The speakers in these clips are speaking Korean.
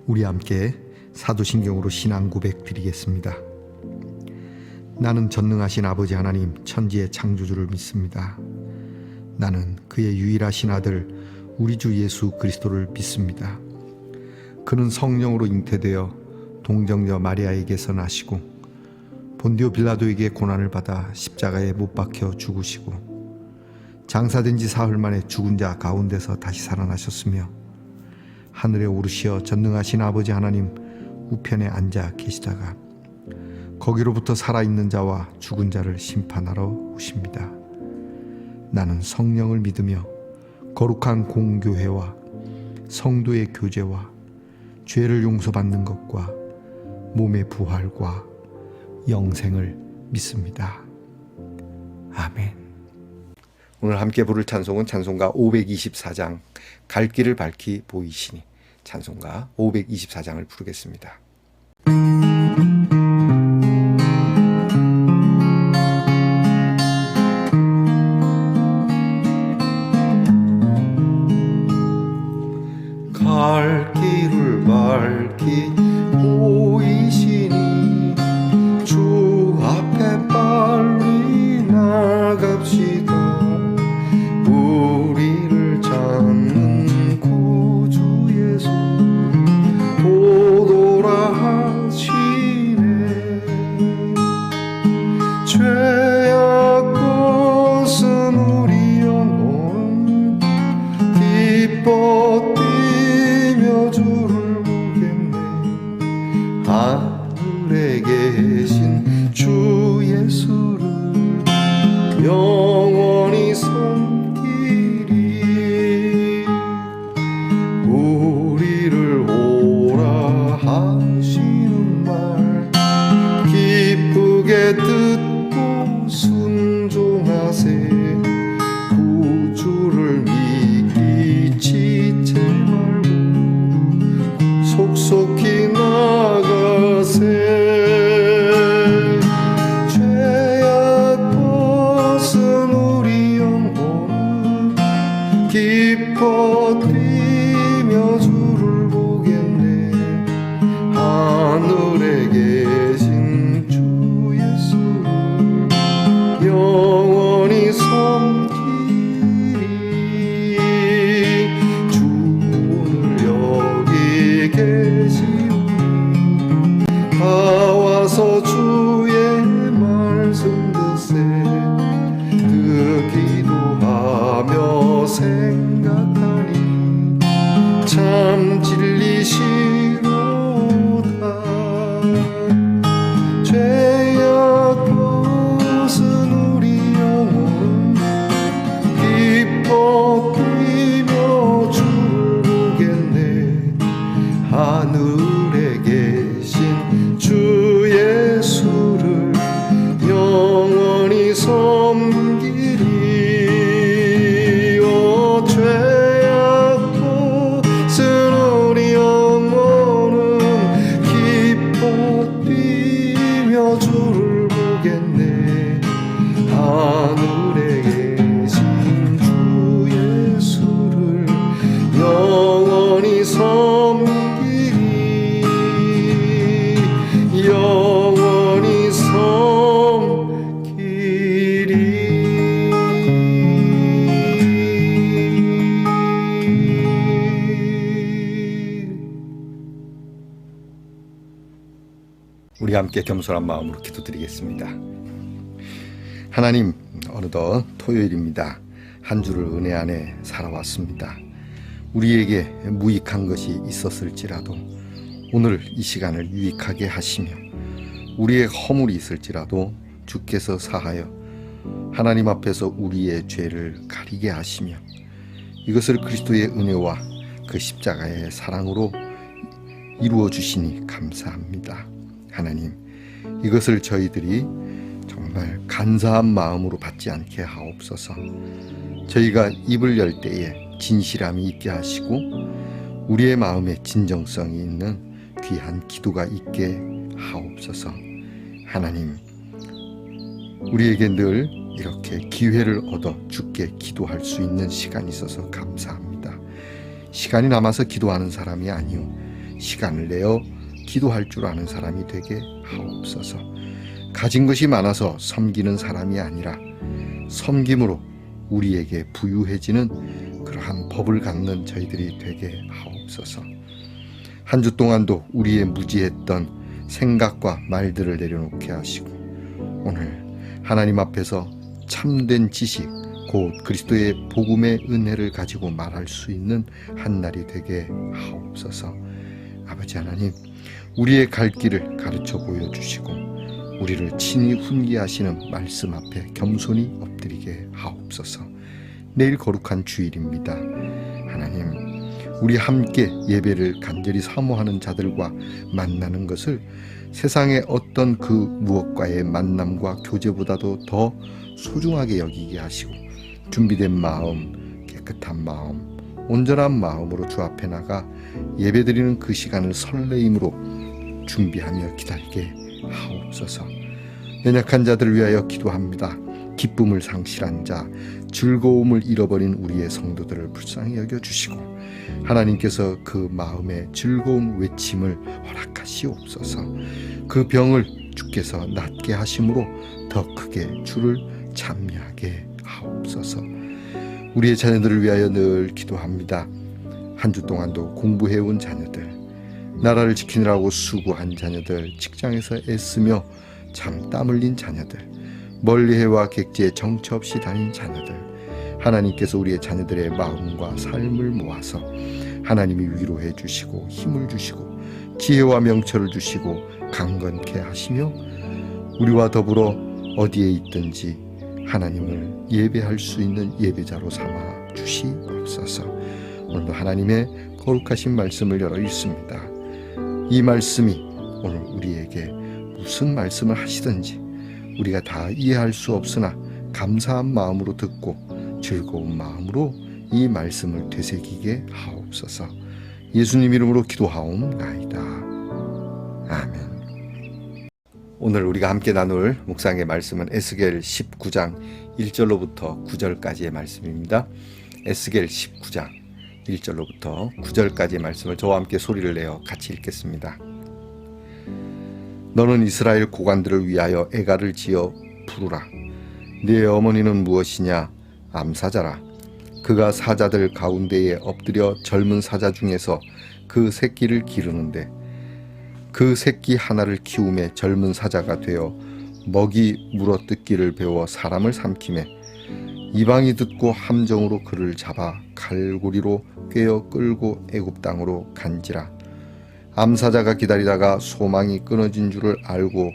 우리 함께 사도신경으로 신앙 고백 드리겠습니다. 나는 전능하신 아버지 하나님 천지의 창조주를 믿습니다. 나는 그의 유일하신 아들 우리 주 예수 그리스도를 믿습니다. 그는 성령으로 잉태되어 동정녀 마리아에게서 나시고 본디오 빌라도에게 고난을 받아 십자가에 못 박혀 죽으시고 장사된 지 사흘 만에 죽은 자 가운데서 다시 살아나셨으며 하늘에 오르시어 전능하신 아버지 하나님 우편에 앉아 계시다가 거기로부터 살아있는 자와 죽은 자를 심판하러 오십니다. 나는 성령을 믿으며 거룩한 공교회와 성도의 교제와 죄를 용서받는 것과 몸의 부활과 영생을 믿습니다. 아멘. 오늘 함께 부를 찬송은 찬송가 524장 갈 길을 밝히 보이시니 찬송가 524장을 부르겠습니다. 갈 길을 밝히 보이시니 주 앞에 빨리 나갑시다. 우리를 찾는 구주 예수 보도라 하시네. 죄악 벗은 우리 영혼 기뻐 주를 보겠네. 하늘에 계신 주 예수를 영원히 섬기리. 우리를 오라 하시는 말 기쁘게 듣고 순종하세. 구주를 미리 지체 말고 속속히 나가세. 죄악 벗은 우리 영혼 기뻐 뛰며 주를 보겠네. 하늘에 계신 주 예수를 영원히 섬기리. 주 오늘 여기 계시오니 다 와서 주의 말씀 듣세. 기도하며 생각하니 참 진리시로다. 죄악 벗은 우리 영혼 기뻐 뛰며 주를 보겠네. 하늘에 계신 주 예수를 영원히 섬기리. 오 죄악 벗은 우리 영혼은 기뻐 뛰며 주를 보겠네. 하늘에 계신 주 예수를 영원히 섬기리. 영원히 섬기리. 우리 함께 겸손한 마음으로 기도드리겠습니다. 하나님, 어느덧 토요일입니다. 한 주를 은혜 안에 살아왔습니다. 우리에게 무익한 것이 있었을지라도 오늘 이 시간을 유익하게 하시며 우리의 허물이 있을지라도 주께서 사하여 하나님 앞에서 우리의 죄를 가리게 하시며 이것을 그리스도의 은혜와 그 십자가의 사랑으로 이루어 주시니 감사합니다. 하나님, 이것을 저희들이 정말 간사한 마음으로 받지 않게 하옵소서. 저희가 입을 열 때에 진실함이 있게 하시고 우리의 마음에 진정성이 있는 귀한 기도가 있게 하옵소서. 하나님, 우리에게 늘 이렇게 기회를 얻어 주께 기도할 수 있는 시간이 있어서 감사합니다. 시간이 남아서 기도하는 사람이 아니오 시간을 내어 기도할 줄 아는 사람이 되게 하옵소서. 가진 것이 많아서 섬기는 사람이 아니라 섬김으로 우리에게 부유해지는 그러한 법을 갖는 저희들이 되게 하옵소서. 한 주 동안도 우리의 무지했던 생각과 말들을 내려놓게 하시고 오늘 하나님 앞에서 참된 지식 곧 그리스도의 복음의 은혜를 가지고 말할 수 있는 한 날이 되게 하옵소서. 아버지 하나님, 우리의 갈 길을 가르쳐 보여주시고 우리를 친히 훈계하시는 말씀 앞에 겸손히 엎드리게 하옵소서. 내일 거룩한 주일입니다. 하나님, 우리 함께 예배를 간절히 사모하는 자들과 만나는 것을 세상의 어떤 그 무엇과의 만남과 교제보다도 더 소중하게 여기게 하시고 준비된 마음, 깨끗한 마음, 온전한 마음으로 주 앞에 나가 예배드리는 그 시간을 설레임으로 준비하며 기다리게 하옵소서. 연약한 자들을 위하여 기도합니다. 기쁨을 상실한 자, 즐거움을 잃어버린 우리의 성도들을 불쌍히 여겨주시고 하나님께서 그 마음의 즐거운 외침을 허락하시옵소서. 그 병을 주께서 낫게 하심으로 더 크게 주를 찬미하게 하옵소서. 우리의 자녀들을 위하여 늘 기도합니다. 한 주 동안도 공부해온 자녀들, 나라를 지키느라고 수고한 자녀들, 직장에서 애쓰며 참 땀 흘린 자녀들, 멀리해와 객지에 정처 없이 다닌 자녀들, 하나님께서 우리의 자녀들의 마음과 삶을 모아서 하나님이 위로해 주시고 힘을 주시고 지혜와 명철을 주시고 강건케 하시며 우리와 더불어 어디에 있든지 하나님을 예배할 수 있는 예배자로 삼아 주시옵소서. 오늘도 하나님의 거룩하신 말씀을 열어 읽습니다. 이 말씀이 오늘 우리에게 무슨 말씀을 하시든지 우리가 다 이해할 수 없으나 감사한 마음으로 듣고 즐거운 마음으로 이 말씀을 되새기게 하옵소서. 예수님 이름으로 기도하옵나이다. 아멘. 오늘 우리가 함께 나눌 묵상의 말씀은 에스겔 19장 1절로부터 9절까지의 말씀입니다. 에스겔 19장 1절로부터 9절까지의 말씀을 저와 함께 소리를 내어 같이 읽겠습니다. 너는 이스라엘 고관들을 위하여 애가를 지어 부르라. 네 어머니는 무엇이냐? 암사자라. 그가 사자들 가운데에 엎드려 젊은 사자 중에서 그 새끼를 기르는데 그 새끼 하나를 키우매 젊은 사자가 되어 먹이 물어뜯기를 배워 사람을 삼키매 이방이 듣고 함정으로 그를 잡아 갈고리로 꿰어 끌고 애굽 땅으로 간지라. 암사자가 기다리다가 소망이 끊어진 줄을 알고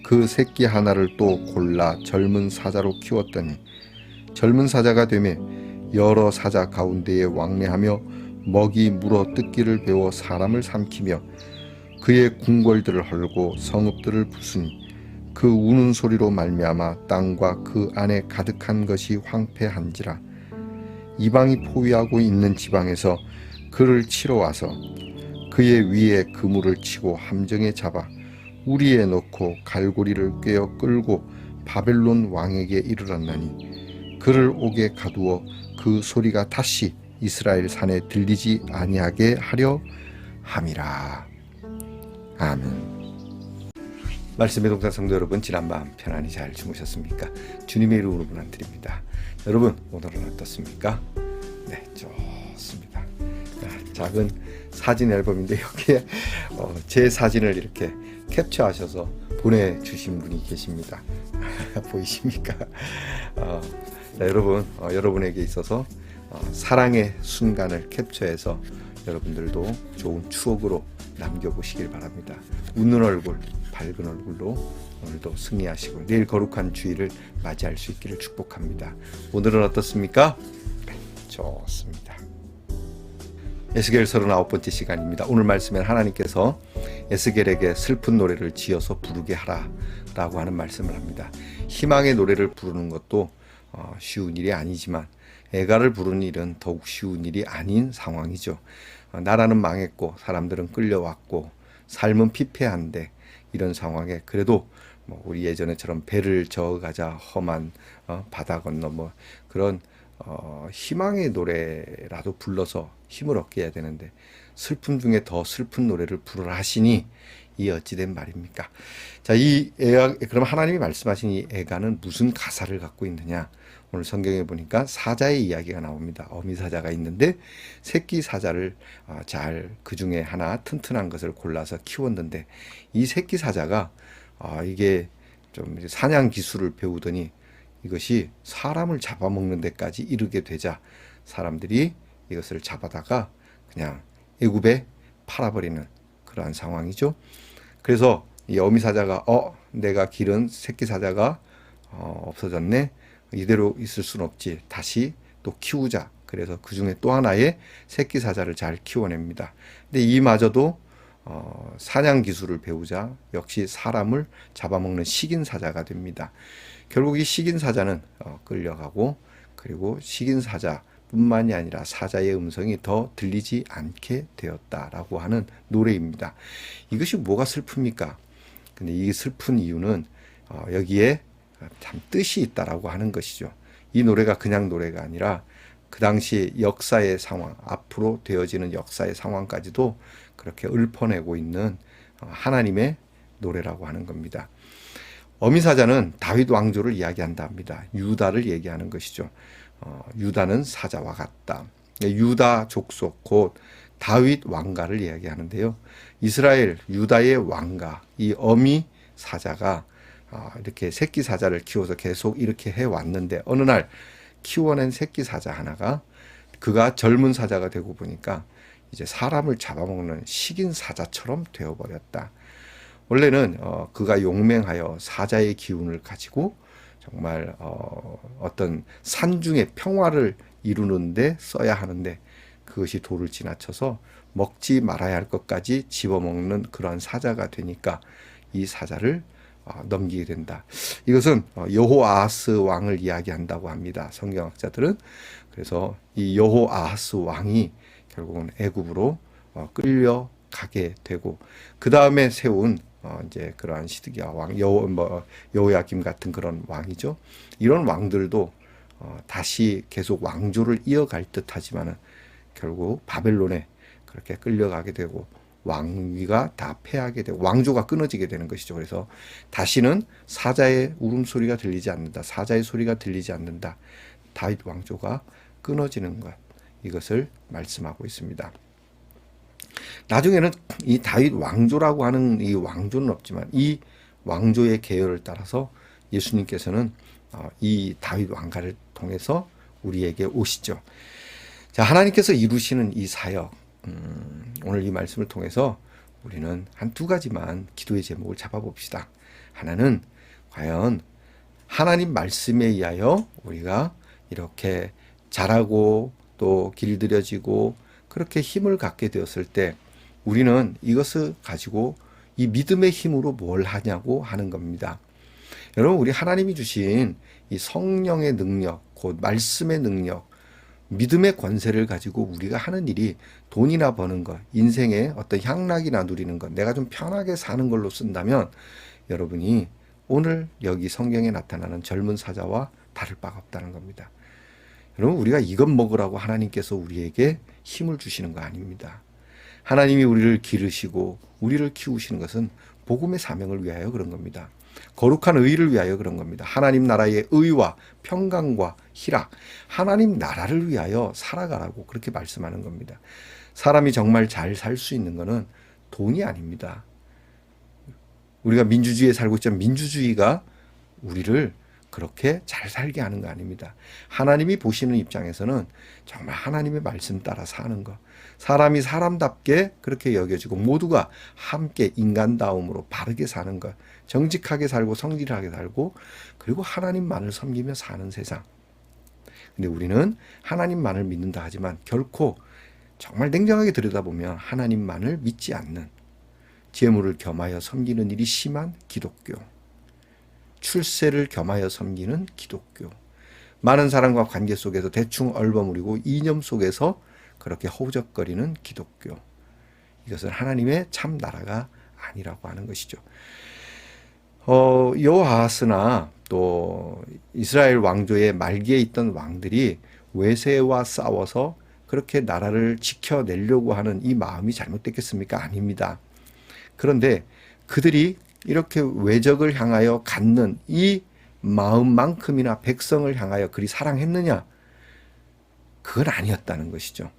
그 새끼 하나를 또 골라 젊은 사자로 키웠더니 젊은 사자가 되매 여러 사자 가운데에 왕래하며 먹이 물어 뜯기를 배워 사람을 삼키며 그의 궁궐들을 헐고 성읍들을 부수니 그 우는 소리로 말미암아 땅과 그 안에 가득한 것이 황폐한지라. 이방이 포위하고 있는 지방에서 그를 치러 와서 그의 위에 그물을 치고 함정에 잡아 우리에 넣고 갈고리를 꿰어 끌고 바벨론 왕에게 이르렀나니 그를 옥에 가두어 그 소리가 다시 이스라엘 산에 들리지 아니하게 하려 함이라. 아멘. 말씀의 동산 성도 여러분, 지난밤 편안히 잘 주무셨습니까? 주님의 이름으로 문안드립니다. 여러분, 오늘은 어떻습니까? 네, 좋습니다. 작은 사진 앨범인데 여기에 제 사진을 이렇게 캡처하셔서 보내주신 분이 계십니다. 보이십니까? 네, 여러분, 여러분에게 있어서 사랑의 순간을 캡처해서 여러분들도 좋은 추억으로 남겨보시길 바랍니다. 웃는 얼굴, 밝은 얼굴로 오늘도 승리하시고 내일 거룩한 주일을 맞이할 수 있기를 축복합니다. 오늘은 어떻습니까? 네, 좋습니다. 에스겔 39번째 시간입니다. 오늘 말씀엔 하나님께서 에스겔에게 슬픈 노래를 지어서 부르게 하라 라고 하는 말씀을 합니다. 희망의 노래를 부르는 것도 쉬운 일이 아니지만 애가를 부르는 일은 더욱 쉬운 일이 아닌 상황이죠. 나라는 망했고 사람들은 끌려왔고 삶은 피폐한데 이런 상황에 그래도 우리 예전에처럼 배를 저어가자 험한 바다 건너 그런 희망의 노래라도 불러서 힘을 얻게 해야 되는데 슬픔 중에 더 슬픈 노래를 부르라 하시니 이 어찌된 말입니까? 자, 이 애가, 그럼 하나님이 말씀하신 이 애가는 무슨 가사를 갖고 있느냐? 오늘 성경에 보니까 사자의 이야기가 나옵니다. 어미 사자가 있는데 새끼 사자를 잘 그 중에 하나 튼튼한 것을 골라서 키웠는데 이 새끼 사자가 이게 좀 사냥 기술을 배우더니 이것이 사람을 잡아먹는 데까지 이르게 되자 사람들이 이것을 잡아다가 그냥 애굽에 팔아버리는 그러한 상황이죠. 그래서 이 어미 사자가 내가 기른 새끼 사자가 없어졌네. 이대로 있을 순 없지. 다시 또 키우자. 그래서 그 중에 또 하나의 새끼 사자를 잘 키워냅니다. 근데 이마저도 사냥 기술을 배우자 역시 사람을 잡아먹는 식인 사자가 됩니다. 결국 이 식인 사자는 끌려가고 그리고 식인 사자뿐만이 아니라 사자의 음성이 더 들리지 않게 되었다라고 하는 노래입니다. 이것이 뭐가 슬픕니까? 근데 이 슬픈 이유는 여기에 참 뜻이 있다라고 하는 것이죠. 이 노래가 그냥 노래가 아니라 그 당시 역사의 상황, 앞으로 되어지는 역사의 상황까지도 그렇게 읊어내고 있는 하나님의 노래라고 하는 겁니다. 어미사자는 다윗 왕조를 이야기한다 합니다. 유다를 얘기하는 것이죠. 유다는 사자와 같다. 유다 족속 곧 다윗 왕가를 이야기하는데요. 이스라엘 유다의 왕가 이 어미 사자가 이렇게 새끼 사자를 키워서 계속 이렇게 해왔는데 어느 날 키워낸 새끼 사자 하나가 그가 젊은 사자가 되고 보니까 이제 사람을 잡아먹는 식인 사자처럼 되어버렸다. 원래는 그가 용맹하여 사자의 기운을 가지고 정말 어떤 산중의 평화를 이루는데 써야 하는데 그것이 도를 지나쳐서 먹지 말아야 할 것까지 집어먹는 그러한 사자가 되니까 이 사자를 넘기게 된다. 이것은 여호아하스 왕을 이야기한다고 합니다. 성경학자들은. 그래서 이 여호아하스 왕이 결국은 애굽으로 끌려가게 되고 그 다음에 세운 이제 그러한 시드기야 왕, 여호야김 같은 그런 왕이죠. 이런 왕들도 다시 계속 왕조를 이어갈 듯하지만은 결국 바벨론에 그렇게 끌려가게 되고 왕위가 다 패하게 되고 왕조가 끊어지게 되는 것이죠. 그래서 다시는 사자의 울음소리가 들리지 않는다. 사자의 소리가 들리지 않는다. 다윗 왕조가 끊어지는 것. 이것을 말씀하고 있습니다. 나중에는 이 다윗 왕조라고 하는 이 왕조는 없지만 이 왕조의 계열을 따라서 예수님께서는 이 다윗 왕가를 통해서 우리에게 오시죠. 자, 하나님께서 이루시는 이 사역, 오늘 이 말씀을 통해서 우리는 한 두 가지만 기도의 제목을 잡아봅시다. 하나는 과연 하나님 말씀에 의하여 우리가 이렇게 자라고 또 길들여지고 그렇게 힘을 갖게 되었을 때 우리는 이것을 가지고 이 믿음의 힘으로 뭘 하냐고 하는 겁니다. 여러분, 우리 하나님이 주신 이 성령의 능력, 곧 말씀의 능력, 믿음의 권세를 가지고 우리가 하는 일이 돈이나 버는 것, 인생의 어떤 향락이나 누리는 것, 내가 좀 편하게 사는 걸로 쓴다면 여러분이 오늘 여기 성경에 나타나는 젊은 사자와 다를 바가 없다는 겁니다. 여러분, 우리가 이것 먹으라고 하나님께서 우리에게 힘을 주시는 거 아닙니다. 하나님이 우리를 기르시고 우리를 키우시는 것은 복음의 사명을 위하여 그런 겁니다. 거룩한 의를 위하여 그런 겁니다. 하나님 나라의 의와 평강과 희락, 하나님 나라를 위하여 살아가라고 그렇게 말씀하는 겁니다. 사람이 정말 잘 살 수 있는 것은 돈이 아닙니다. 우리가 민주주의에 살고 있지만 민주주의가 우리를 그렇게 잘 살게 하는 거 아닙니다. 하나님이 보시는 입장에서는 정말 하나님의 말씀 따라 사는 것, 사람이 사람답게 그렇게 여겨지고 모두가 함께 인간다움으로 바르게 사는 것, 정직하게 살고 성실하게 살고 그리고 하나님만을 섬기며 사는 세상. 근데 우리는 하나님만을 믿는다 하지만 결코 정말 냉정하게 들여다보면 하나님만을 믿지 않는, 재물을 겸하여 섬기는 일이 심한 기독교, 출세를 겸하여 섬기는 기독교, 많은 사람과 관계 속에서 대충 얼버무리고 이념 속에서 그렇게 허우적거리는 기독교, 이것은 하나님의 참 나라가 아니라고 하는 것이죠. 여호아하스나 또 이스라엘 왕조의 말기에 있던 왕들이 외세와 싸워서 그렇게 나라를 지켜내려고 하는 이 마음이 잘못됐겠습니까? 아닙니다. 그런데 그들이 이렇게 외적을 향하여 갖는 이 마음만큼이나 백성을 향하여 그리 사랑했느냐? 그건 아니었다는 것이죠.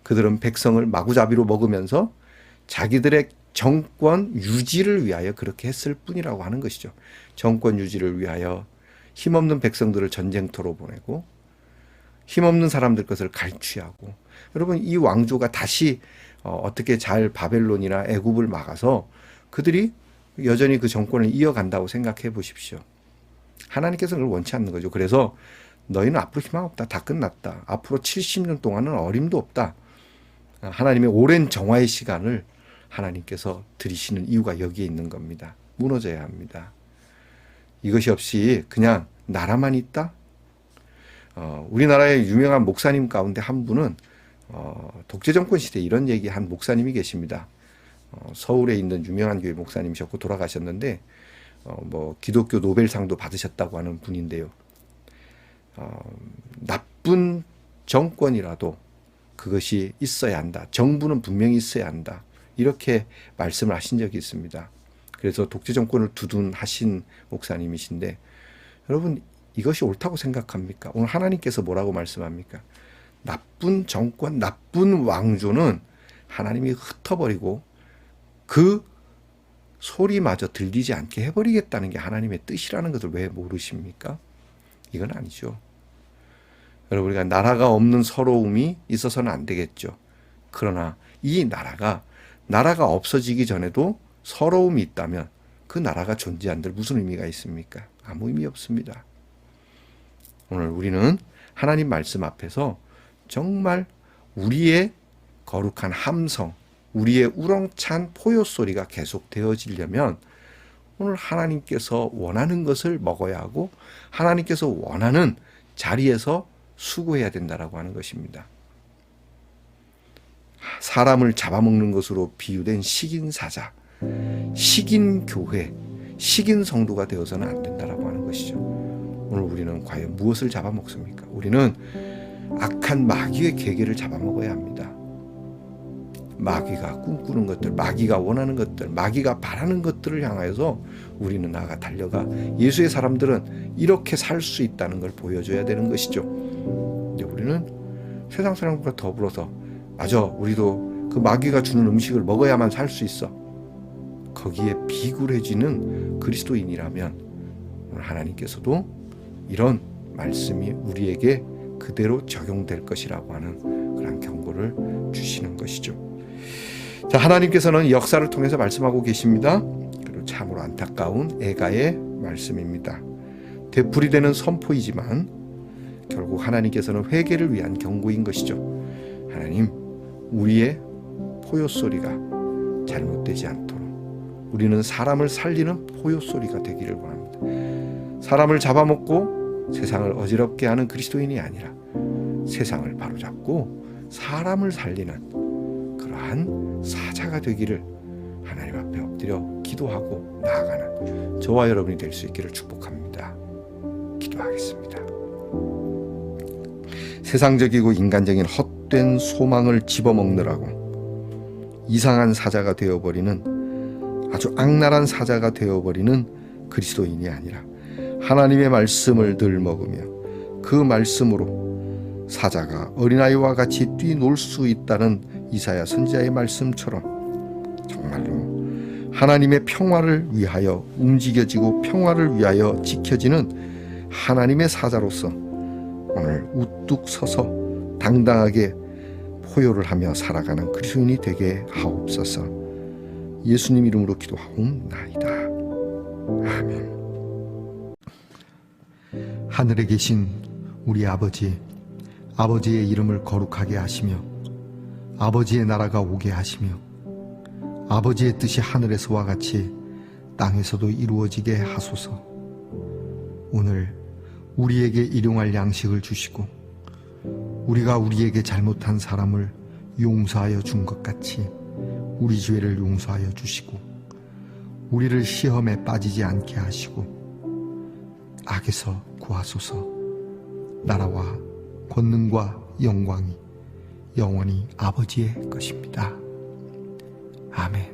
그들은 백성을 마구잡이로 먹으면서 자기들의 정권 유지를 위하여 그렇게 했을 뿐이라고 하는 것이죠. 정권 유지를 위하여 힘없는 백성들을 전쟁터로 보내고 힘없는 사람들 것을 갈취하고, 여러분 이 왕조가 다시 어떻게 잘 바벨론이나 애굽을 막아서 그들이 여전히 그 정권을 이어간다고 생각해 보십시오. 하나님께서는 그걸 원치 않는 거죠. 그래서 너희는 앞으로 희망 없다. 다 끝났다. 앞으로 70년 동안은 어림도 없다. 하나님의 오랜 정화의 시간을 하나님께서 들이시는 이유가 여기에 있는 겁니다. 무너져야 합니다. 이것이 없이 그냥 나라만 있다? 우리나라의 유명한 목사님 가운데 한 분은 독재정권 시대에 이런 얘기한 목사님이 계십니다. 서울에 있는 유명한 교회 목사님이셨고 돌아가셨는데 뭐 기독교 노벨상도 받으셨다고 하는 분인데요. 나쁜 정권이라도 그것이 있어야 한다. 정부는 분명히 있어야 한다. 이렇게 말씀을 하신 적이 있습니다. 그래서 독재정권을 두둔하신 목사님이신데, 여러분 이것이 옳다고 생각합니까? 오늘 하나님께서 뭐라고 말씀합니까? 나쁜 정권, 나쁜 왕조는 하나님이 흩어버리고 그 소리마저 들리지 않게 해버리겠다는 게 하나님의 뜻이라는 것을 왜 모르십니까? 이건 아니죠. 여러분, 우리가 나라가 없는 서러움이 있어서는 안 되겠죠. 그러나 이 나라가 없어지기 전에도 서러움이 있다면 그 나라가 존재한들 무슨 의미가 있습니까? 아무 의미 없습니다. 오늘 우리는 하나님 말씀 앞에서 정말 우리의 거룩한 함성, 우리의 우렁찬 포효 소리가 계속 되어지려면 오늘 하나님께서 원하는 것을 먹어야 하고 하나님께서 원하는 자리에서 수고해야 된다라고 하는 것입니다. 사람을 잡아먹는 것으로 비유된 식인 사자, 식인 교회, 식인 성도가 되어서는 안 된다라고 하는 것이죠. 오늘 우리는 과연 무엇을 잡아먹습니까? 우리는 악한 마귀의 계계를 잡아먹어야 합니다. 마귀가 꿈꾸는 것들, 마귀가 원하는 것들, 마귀가 바라는 것들을 향하여서 우리는 나아가 달려가 예수의 사람들은 이렇게 살 수 있다는 걸 보여줘야 되는 것이죠. 근데 우리는 세상 사람들과 더불어서 맞아, 우리도 그 마귀가 주는 음식을 먹어야만 살 수 있어. 거기에 비굴해지는 그리스도인이라면 오늘 하나님께서도 이런 말씀이 우리에게 그대로 적용될 것이라고 하는 그런 경고를 주시는 것이죠. 자, 하나님께서는 역사를 통해서 말씀하고 계십니다. 그리고 참으로 안타까운 애가의 말씀입니다. 되풀이되는 선포이지만 결국 하나님께서는 회개를 위한 경고인 것이죠. 하나님, 우리의 포효 소리가 잘못되지 않도록 우리는 사람을 살리는 포효 소리가 되기를 원합니다. 사람을 잡아먹고 세상을 어지럽게 하는 그리스도인이 아니라 세상을 바로잡고 사람을 살리는 그러한 사자가 되기를 하나님 앞에 엎드려 기도하고 나아가는 저와 여러분이 될 수 있기를 축복합니다. 기도하겠습니다. 세상적이고 인간적인 헛된 소망을 집어먹느라고 이상한 사자가 되어버리는, 아주 악랄한 사자가 되어버리는 그리스도인이 아니라 하나님의 말씀을 늘 먹으며 그 말씀으로 사자가 어린아이와 같이 뛰놀 수 있다는 이사야 선지자의 말씀처럼 정말로 하나님의 평화를 위하여 움직여지고 평화를 위하여 지켜지는 하나님의 사자로서 오늘 우뚝 서서 당당하게 포효를 하며 살아가는 그리스도인이 되게 하옵소서. 예수님 이름으로 기도하옵나이다. 아멘. 하늘에 계신 우리 아버지, 아버지의 이름을 거룩하게 하시며 아버지의 나라가 오게 하시며 아버지의 뜻이 하늘에서와 같이 땅에서도 이루어지게 하소서. 오늘 우리에게 일용할 양식을 주시고 우리가 우리에게 잘못한 사람을 용서하여 준 것 같이 우리 죄를 용서하여 주시고 우리를 시험에 빠지지 않게 하시고 악에서 구하소서. 나라와 권능과 영광이 영원히 아버지의 것입니다. 아멘.